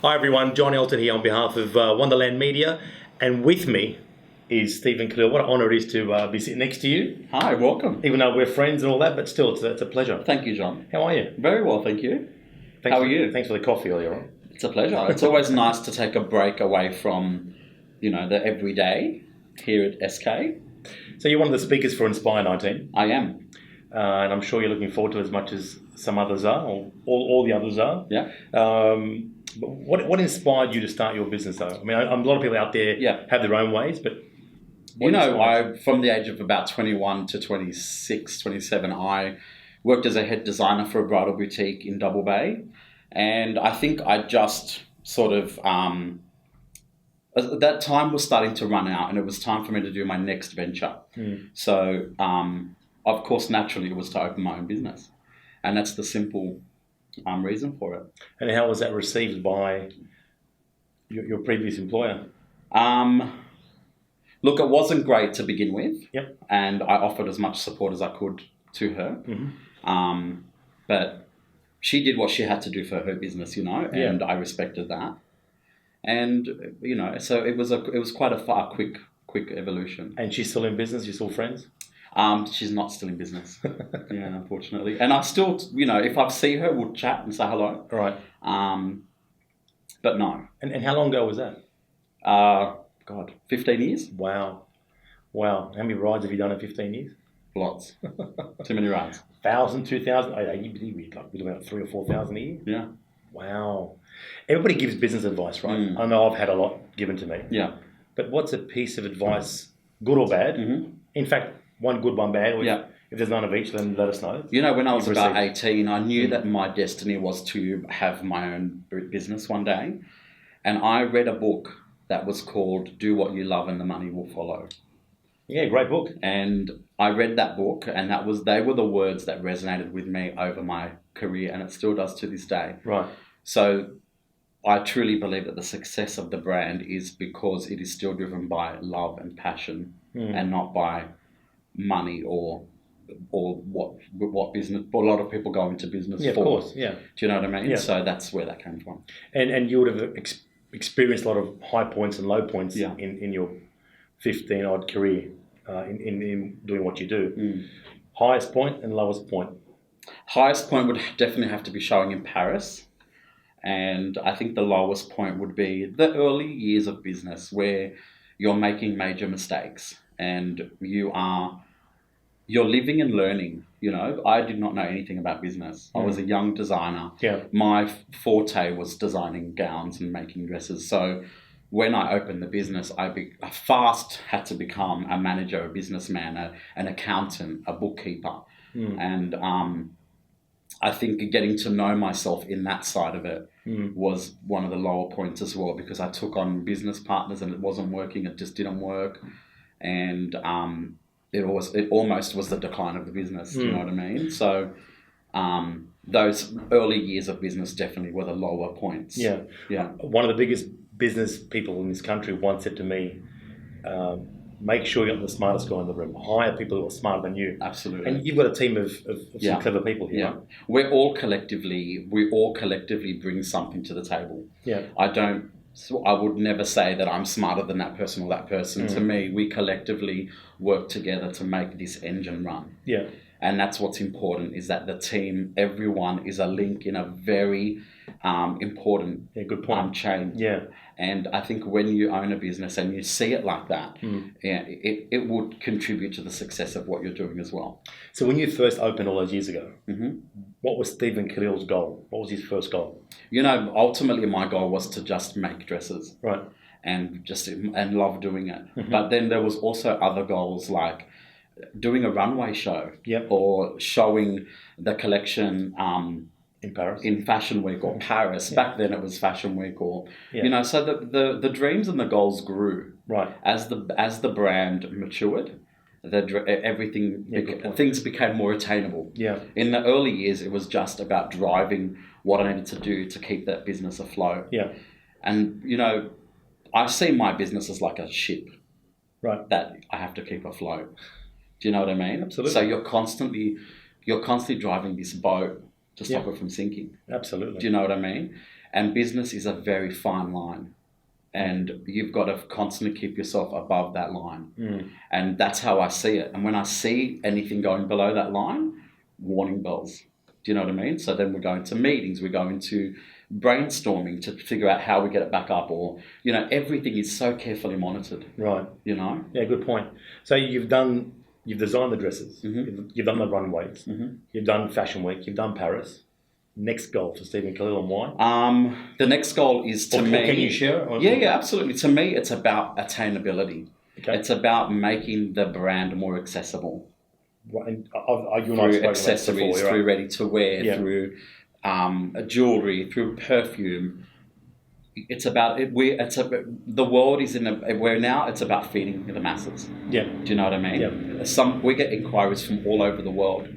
Hi everyone, John Alten here on behalf of Wonderland Media, and with me is Stephen Khalil. What an honour it is to be sitting next to you. Hi, welcome. Even though we're friends and all that, but still, it's a pleasure. Thank you, John. How are you? Very well, thank you. How are you? Thanks for the coffee earlier on. It's a pleasure. It's always nice to take a break away from, the everyday here at SK. So you're one of the speakers for INSPIRE19. I am. And I'm sure you're looking forward to it as much as some others are, or all the others are. Yeah. But what inspired you to start your business, though? I mean, a lot of people out there have their own ways, but... From the age of about 21 to 26, 27, I worked as a head designer for a bridal boutique in Double Bay. And I think I just sort of... that time was starting to run out, and it was time for me to do my next venture. So, of course, naturally, it was to open my own business. And that's the simple reason for it. And how was that received by your previous employer? Look, it wasn't great to begin with. Yep. And I offered as much support as I could to her. Mm-hmm. But she did what she had to do for her business, and I respected that. And, so it was quite a quick evolution. And she's still in business? You're still friends? She's not still in business, unfortunately. And I still, if I see her, we'll chat and say hello. Right. But no. And how long ago was that? 15 years. Wow. How many rides have you done in 15 years? Lots. Too many rides. 1,000, 2,000? You're about 3,000 or 4,000 a year? Yeah. Wow. Everybody gives business advice, right? I know I've had a lot given to me. Yeah. But what's a piece of advice, good or bad? Mm-hmm. In fact, one good, one bad. Or if there's none of each, then let us know. When I was about 18, I knew that my destiny was to have my own business one day. And I read a book that was called Do What You Love and the Money Will Follow. Yeah, great book. And I read that book, and they were the words that resonated with me over my career, and it still does to this day. Right. So I truly believe that the success of the brand is because it is still driven by love and passion and not by money or what business. A lot of people go into business for. Of course, yeah. Do you know what I mean? Yeah. So that's where that came from. And you would have experienced a lot of high points and low points in your 15-odd career in doing what you do. Highest point and lowest point? Highest point would definitely have to be showing in Paris. And I think the lowest point would be the early years of business where you're making major mistakes and you're living and learning. I did not know anything about business. I was a young designer. Yeah. My forte was designing gowns and making dresses. So when I opened the business, I fast had to become a manager, a businessman, an accountant, a bookkeeper. And I think getting to know myself in that side of it was one of the lower points as well, because I took on business partners and it wasn't working. It just didn't work. And it almost was the decline of the business. Do you know what I mean? So those early years of business definitely were the lower points. Yeah. One of the biggest business people in this country once said to me, make sure you're not the smartest guy in the room. Hire people who are smarter than you. Absolutely. And you've got a team of some clever people here. Yeah. Right? We all collectively bring something to the table. Yeah. I would never say that I'm smarter than that person or that person. To me, we collectively work together to make this engine run. Yeah. And that's what's important, is that the team, everyone is a link in a very important good point. chain. Yeah. And I think when you own a business and you see it like that, it would contribute to the success of what you're doing as well. So when you first opened all those years ago, what was Stephen Khalil's goal? What was his first goal? Ultimately my goal was to just make dresses. Right. And love doing it. But then there was also other goals like doing a runway show or showing the collection in Paris, in Fashion Week or Paris. Back then it was Fashion Week, or so the dreams and the goals grew as the brand matured. Things became more attainable. Yeah. In the early years, it was just about driving what I needed to do to keep that business afloat. Yeah. And I see my business as like a ship, that I have to keep afloat. Do you know what I mean? Absolutely. So you're constantly driving this boat to stop it from sinking. Absolutely. Do you know what I mean? And business is a very fine line. And you've got to constantly keep yourself above that line. And that's how I see it. And when I see anything going below that line, warning bells. Do you know what I mean? So then we go into meetings, we go into brainstorming to figure out how we get it back up, or, you know, everything is so carefully monitored. Right. You know? Yeah, good point. So you've designed the dresses, you've done the runways, you've done Fashion Week, you've done Paris. Next goal for Stephen Khalil and why? The next goal is to me... Can you share? Yeah, absolutely. To me, it's about attainability. Okay. It's about making the brand more accessible. Right. And through accessories, through ready to wear, through jewelry, through perfume. It's about it. The world is where now it's about feeding the masses. Yeah. Do you know what I mean? Yeah. We get inquiries from all over the world.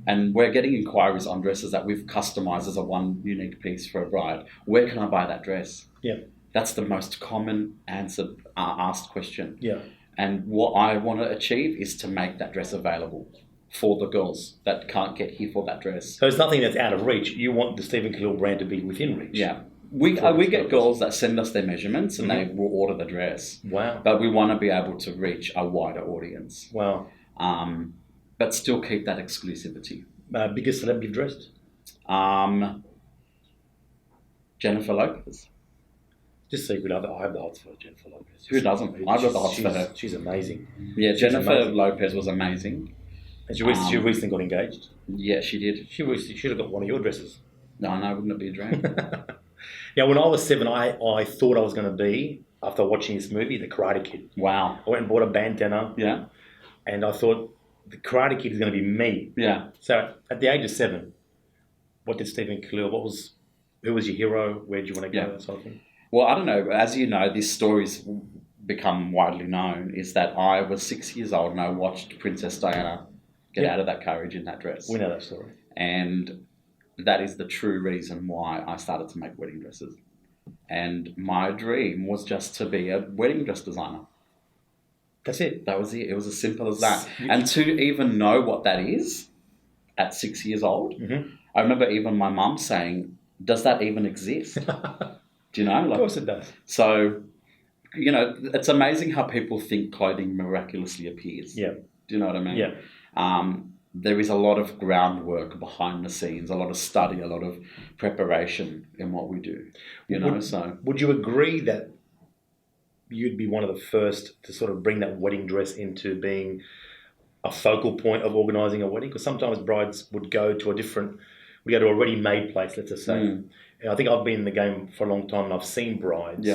And we're getting inquiries on dresses that we've customized as a one unique piece for a bride. Where can I buy that dress? Yeah. That's the most common asked question. Yeah. And what I want to achieve is to make that dress available for the girls that can't get here for that dress. So it's nothing that's out of reach. You want the Stephen Khalil brand to be within reach. Yeah. We get girls that send us their measurements and they will order the dress. Wow. But we want to be able to reach a wider audience. Wow. But still keep that exclusivity. Biggest celebrity you've dressed? Jennifer Lopez. Just secret, I have the hots for Jennifer Lopez. Who doesn't? I've got the hots for her. She's amazing. Yeah, Jennifer Lopez was amazing. And she recently got engaged. Yeah, she did. She should have got one of your dresses. No, wouldn't it be a dream? Yeah, when I was 7, I thought I was going to be, after watching this movie, the Karate Kid. Wow. I went and bought a bandana. Yeah. And I thought, the Karate Kid is going to be me. Yeah. So at the age of 7, what did Stephen Khalil, who was your hero? Where did you want to go? That sort of thing? Well, I don't know. As you know, this story's become widely known, is that I was 6 years old and I watched Princess Diana get out of that carriage in that dress. We know that story. And that is the true reason why I started to make wedding dresses. And my dream was just to be a wedding dress designer. That's it. That was it. It was as simple as that. And to even know what that is at 6 years old, I remember even my mum saying, does that even exist? Do you know? Of course it does. So, you know, it's amazing how people think clothing miraculously appears. Yeah. Do you know what I mean? Yeah. There is a lot of groundwork behind the scenes, a lot of study, a lot of preparation in what we do. You know, would you agree that you'd be one of the first to sort of bring that wedding dress into being a focal point of organising a wedding? Because sometimes brides would go to a ready-made place, let's just say. And I think I've been in the game for a long time and I've seen brides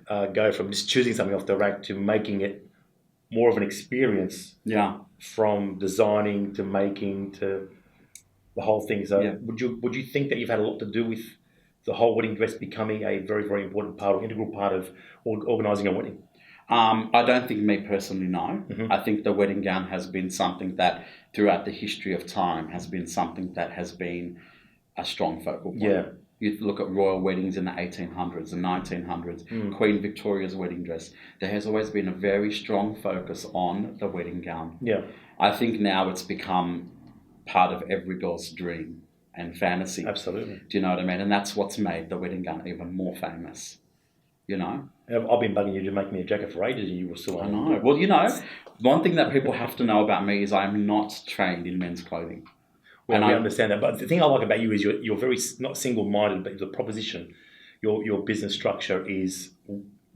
go from just choosing something off the rack to making it more of an experience. Yeah. From designing to making to the whole thing. So would you think that you've had a lot to do with the whole wedding dress becoming a very, very important part or integral part of organising a wedding? I don't think me personally, no. I think the wedding gown has been something that throughout the history of time has been something that has been a strong focal point. Yeah. You look at royal weddings in the 1800s and 1900s, Queen Victoria's wedding dress. There has always been a very strong focus on the wedding gown. Yeah. I think now it's become part of every girl's dream and fantasy. Absolutely. Do you know what I mean? And that's what's made the wedding gown even more famous. You know? I've been bugging you to make me a jacket for ages and you were still... I know. Well, you know, one thing that people have to know about me is I'm not trained in men's clothing. Well, I understand that. But the thing I like about you is you're very, not single-minded, but the proposition, your business structure is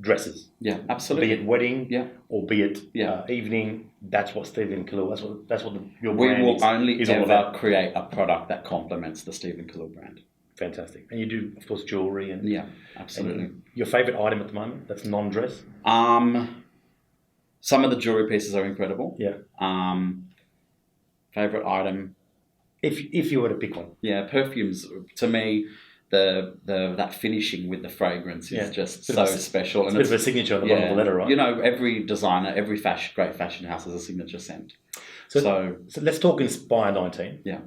dresses. Yeah, absolutely. Be it wedding or be it evening, that's what Stephen Khalil, that's what your brand is. We will only ever create a product that complements the Stephen Khalil brand. Fantastic. And you do, of course, jewellery. And yeah, absolutely. And your favourite item at the moment that's non-dress? Some of the jewellery pieces are incredible. Yeah. Favourite item... If you were to pick one. Yeah, perfumes, to me, that finishing with the fragrance is just so special. It's a bit of a signature on the bottom of the letter, right? You know, every designer, every great fashion house has a signature scent. So let's talk INSPIRE19. Yeah.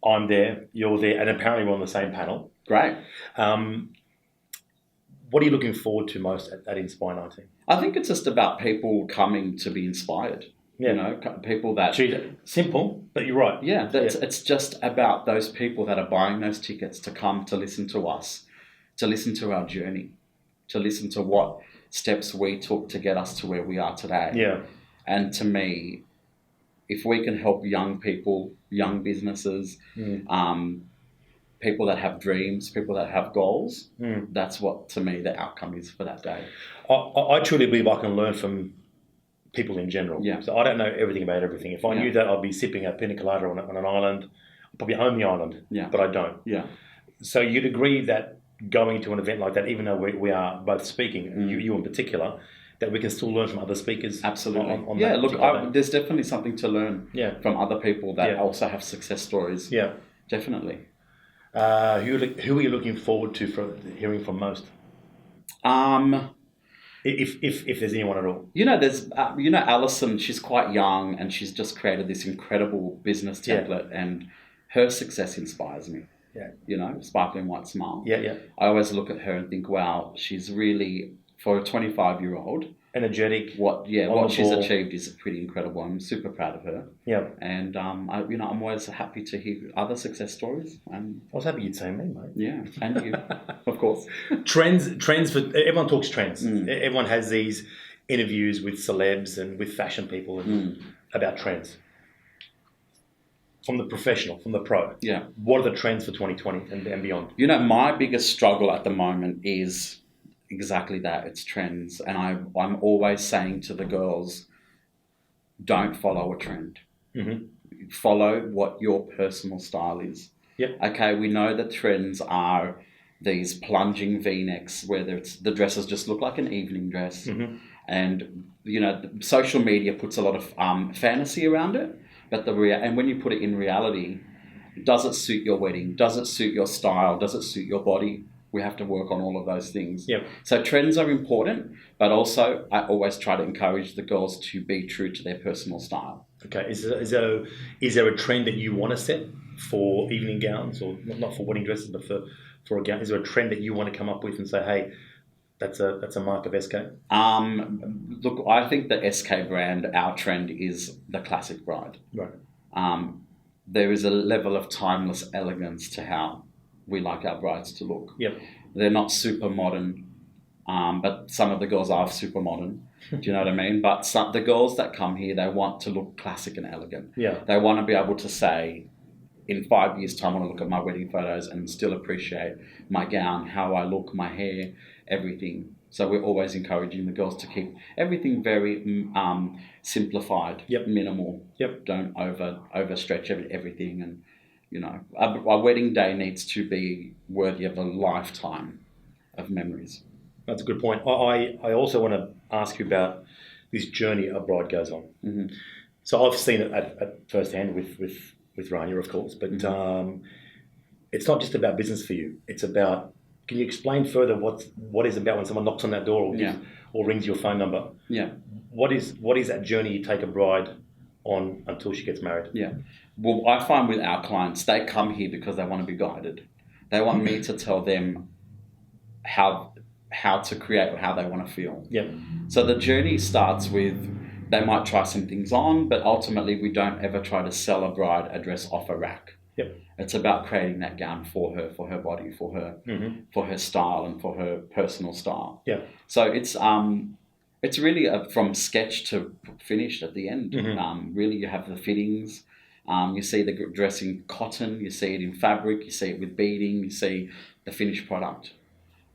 I'm there, you're there, and apparently we're on the same panel. Great. What are you looking forward to most at INSPIRE19? I think it's just about people coming to be inspired. You know, people that... Simple, but you're right. Yeah, it's just about those people that are buying those tickets to come to listen to us, to listen to our journey, to listen to what steps we took to get us to where we are today. Yeah. And to me, if we can help young people, young businesses, people that have dreams, people that have goals, that's what, to me, the outcome is for that day. I truly believe I can learn from people in general. Yeah. So I don't know everything about everything. If I knew that, I'd be sipping a pina colada on an island. I'd probably own the island, but I don't. Yeah. So you'd agree that going to an event like that, even though we are both speaking, you in particular, that we can still learn from other speakers? Absolutely. On yeah, look, there's definitely something to learn from other people that also have success stories. Yeah. Definitely. Who are you looking forward to hearing from most? If there's anyone at all. You know, there's Alison, she's quite young and she's just created this incredible business template and her success inspires me. Yeah. You know, Sparkling White Smile. Yeah, yeah. I always look at her and think, wow, she's really, for a 25-year-old, energetic. What she's achieved is pretty incredible. I'm super proud of her. Yeah. And I'm always happy to hear other success stories. And I was happy you'd say me, mate. Yeah, and you, of course. Trends for everyone talks trends. Everyone has these interviews with celebs and with fashion people about trends. From the professional, from the pro. Yeah. What are the trends for 2020 and beyond? You know, my biggest struggle at the moment is exactly that. It's trends. And I'm always saying to the girls, don't follow a trend. Mm-hmm. Follow what your personal style is. Yep. Okay, we know that trends are these plunging V-necks where the dresses just look like an evening dress. Mm-hmm. And, you know, social media puts a lot of fantasy around it. But and when you put it in reality, does it suit your wedding? Does it suit your style? Does it suit your body? We have to work on all of those things. Yep. So trends are important, but also I always try to encourage the girls to be true to their personal style. Okay. Is there a trend that you want to set for evening gowns, or not for wedding dresses, but for a gown? Is there a trend that you want to come up with and say, hey, that's a mark of SK? Look, I think the SK brand, our trend is the classic bride. Right. There is a level of timeless elegance to how we like our brides to look. Yep. They're not super modern, but some of the girls are super modern. Do you know what I mean? But the girls that come here, they want to look classic and elegant. Yeah. They want to be able to say, in 5 years' time, I want to look at my wedding photos and still appreciate my gown, how I look, my hair, everything. So we're always encouraging the girls to keep everything very simplified, minimal. Yep. Don't overstretch everything. And, you know, our wedding day needs to be worthy of a lifetime of memories. That's a good point. I also want to ask you about this journey a bride goes on. Mm-hmm. So I've seen it at firsthand with Rania, of course, but it's not just about business for you. It's about, can you explain further what is about when someone knocks on that door or rings your phone number? Yeah. What is that journey you take a bride on until she gets married? Yeah. Well, I find with our clients, they come here because they want to be guided. They want me to tell them how to create or how they want to feel. Yeah. So the journey starts with, they might try some things on, but ultimately we don't ever try to sell a bride a dress off a rack. Yep. It's about creating that gown for her body, for her style and for her personal style. Yeah. So it's really from sketch to finished at the end. Mm-hmm. Really, you have the fittings. You see the dress in cotton. You see it in fabric. You see it with beading. You see the finished product.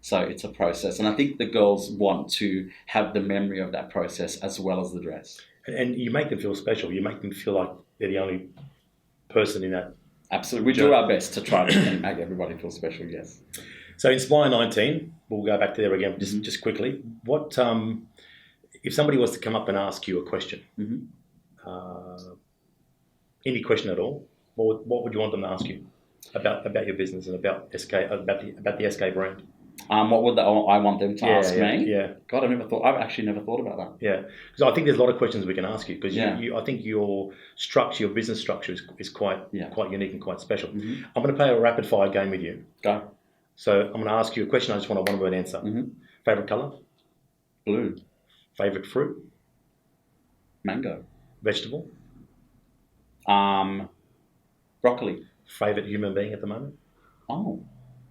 So it's a process. And I think the girls want to have the memory of that process as well as the dress. And you make them feel special. You make them feel like they're the only person in that. Absolutely. We do our best to try to make everybody feel special, yes. So INSPIRE19, we'll go back to there again just quickly. What if somebody was to come up and ask you a question, any question at all, what would you want them to ask you about your business and about SK, about the SK brand? What would I want them to ask me? Yeah. God, I've actually never thought about that. Yeah, because I think there's a lot of questions we can ask you, because I think your structure, your business structure is quite unique and quite special. Mm-hmm. I'm going to play a rapid fire game with you. Go. So I'm going to ask you a question. I just want a one word answer. Mm-hmm. Favorite color? Blue. Favorite fruit? Mango. Vegetable? Broccoli. Favourite human being at the moment? Oh,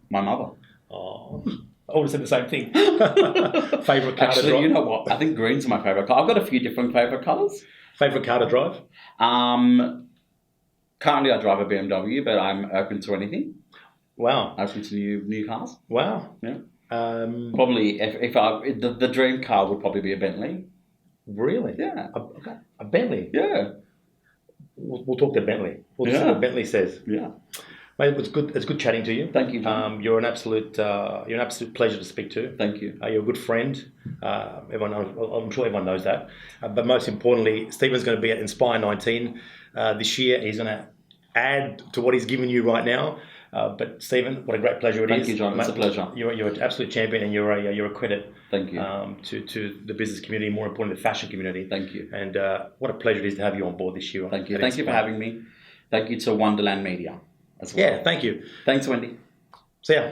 my mother. Oh, I would have said the same thing. Favourite car to Actually, drive? you know what? I think green's my favourite colour. I've got a few different favourite colours. Favourite car to drive? Currently I drive a BMW, but I'm open to anything. Wow. Open to new cars. Wow. Yeah. Um, Probably the dream car would probably be a Bentley. Really? Yeah. Okay. A Bentley? Yeah. We'll talk to Bentley. We'll see what Bentley says. Yeah. Mate, it's good. It's good chatting to you. Thank you, John. You're an absolute pleasure to speak to. Thank you. You're a good friend. I'm sure everyone knows that. But most importantly, Stephen's going to be at INSPIRE19 this year. He's going to add to what he's given you right now. But Stephen, what a great pleasure it is. Thank you, John. It's a pleasure. You're an absolute champion, and you're a credit. Thank you. To the business community, more importantly, the fashion community. Thank you. And what a pleasure it is to have you on board this year. Thank you. Thank you for having me. Thank you to Wonderland Media as well. Yeah, thank you. Thanks, Wendy. See ya.